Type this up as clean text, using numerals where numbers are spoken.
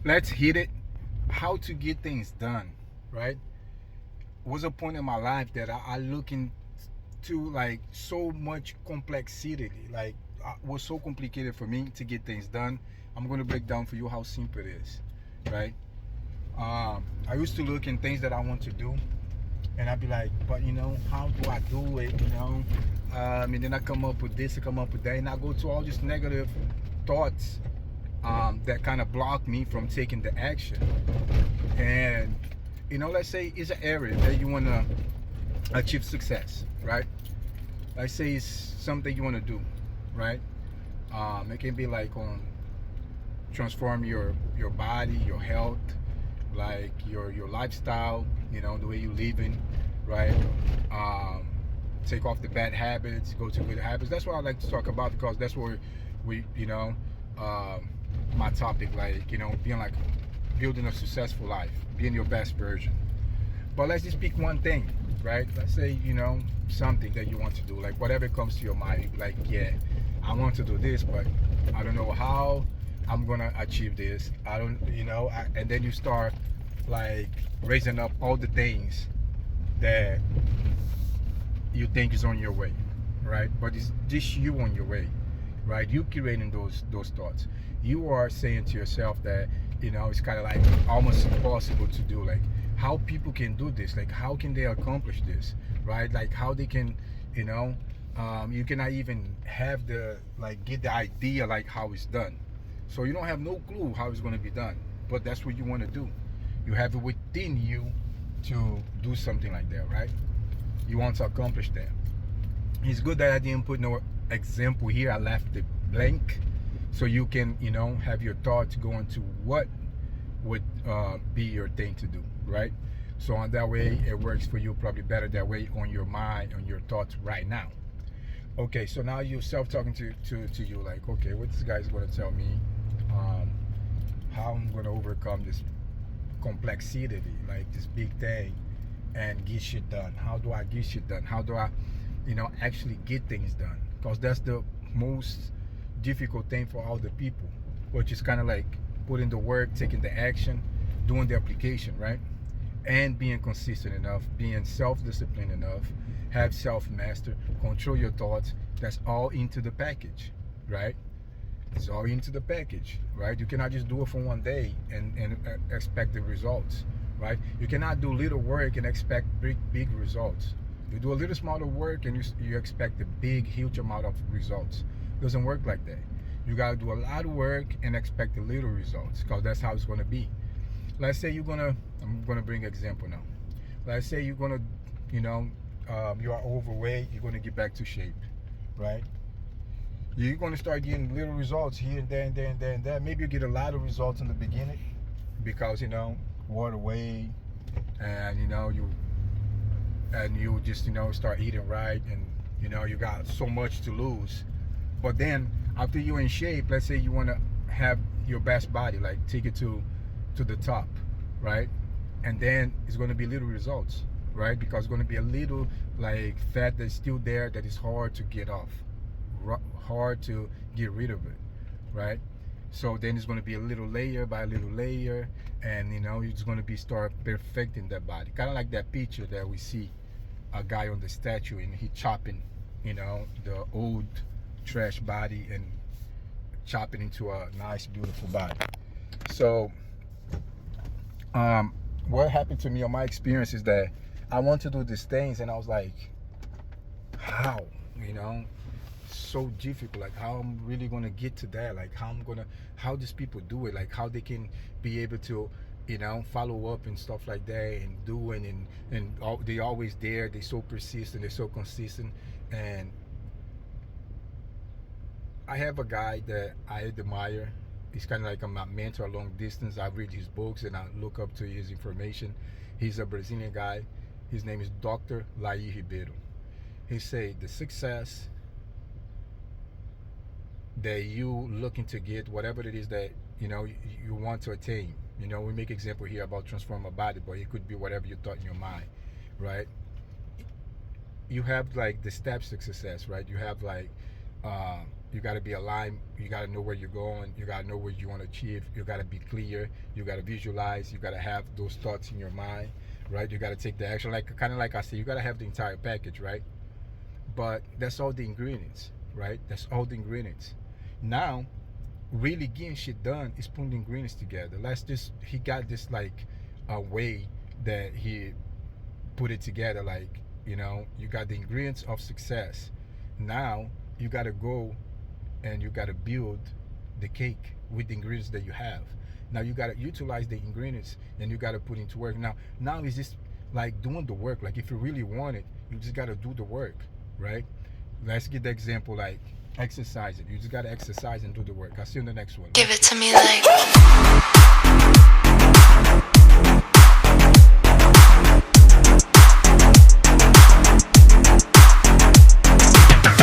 Let's hit it. How to get things done, right? Was a point in my life that I look into like so much complexity, like was so complicated for me to get things done. I'm gonna break down for you how simple it is, right? I used to look in things that I want to do, and I'd be like, but how do I do it? And then I come up with this, I come up with that, and I go to all these negative thoughts that kind of block me from taking the action. And let's say it's an area that you want to achieve success, right? Let's say it's something you want to do, right? It can be like on transform your body, your health, like your lifestyle, the way you living, right? Um, Take off the bad habits, go to good habits. That's what I like to talk about because that's where we, um, my topic, like being like building a successful life, being your best version. But let's just pick one thing, right? Let's say something that you want to do, like whatever comes to your mind. Like, yeah, I want to do this, but I don't know how I'm gonna achieve this. I don't, and then you start like raising up all the things that you think is on your way, right? But it's just you on your way, right? You creating those thoughts. You are saying to yourself that it's kind of like almost impossible to do. Like how people can do this, like how can they accomplish this, right? Like how they can, you know, you cannot even have the like get the idea like how it's done. So you don't have no clue how it's going to be done, but that's what you want to do. You have it within you to do something like that, right? You want to accomplish that. It's good that I didn't put no example here. I left it blank so you can have your thoughts go into what would be your thing to do, right? So on that way it works for you probably better that way on your mind, on your thoughts right now. Okay, so now you self talking to you like, okay, what this guy's going to tell me, um, how I'm going to overcome this complexity, like this big thing, and get shit done. How do I get shit done? How do I actually get things done? Because that's the most difficult thing for all the people, which is kind of like putting the work, taking the action, doing the application, right? And being consistent enough, being self-disciplined enough, have self-master, control your thoughts. That's all into the package, right? It's all into the package, right? You cannot just do it for one day and expect the results, right? You cannot do little work and expect big results. You do a little smaller work and you expect a big, huge amount of results. It doesn't work like that. You gotta do a lot of work and expect the little results because that's how it's gonna be. Let's say I'm gonna bring an example now. Let's say you're gonna, you are overweight, you're gonna get back to shape, right? You're going to start getting little results here and there and there and there and there. Maybe you get a lot of results in the beginning because water weight, and you just start eating right, and you got so much to lose. But then after you're in shape, let's say you want to have your best body, like take it to the top, right? And then it's going to be little results, right? Because it's going to be a little like fat that's still there that is hard to get off, hard to get rid of it, right? So then it's going to be a little layer by a little layer, and it's going to be start perfecting that body, kind of like that picture that we see a guy on the statue and he chopping the old trash body and chopping into a nice beautiful body. So what happened to me on my experience is that I want to do these things and I was like, how, you know so difficult, like how I'm really gonna get to that, like how these people do it, like how they can be able to follow up and stuff like that and doing and they always there, they so persistent, they're so consistent. And I have a guy that I admire. He's kind of like my mentor long distance. I read his books and I look up to his information. He's a Brazilian guy. His name is Dr. Laí Ribeiro. He say the success that you looking to get, whatever it is that you want to attain. We make example here about transform a body, but it could be whatever you thought in your mind, right? You have like the steps to success, right? You have like You got to be aligned. You got to know where you're going. You got to know what you want to achieve. You got to be clear. You got to visualize. You got to have those thoughts in your mind, right? You got to take the action. Like kind of like I said, you got to have the entire package, right? But that's all the ingredients, right? That's all the ingredients. Now, really getting shit done is putting the ingredients together. He got this like a way that he put it together. Like, you got the ingredients of success. Now you got to go and you got to build the cake with the ingredients that you have. Now you got to utilize the ingredients and you got to put into work. Now is this like doing the work? Like if you really want it, you just got to do the work, right? Let's get the example like exercising. You just got to exercise and do the work. I'll see you in the next one. Give it to me like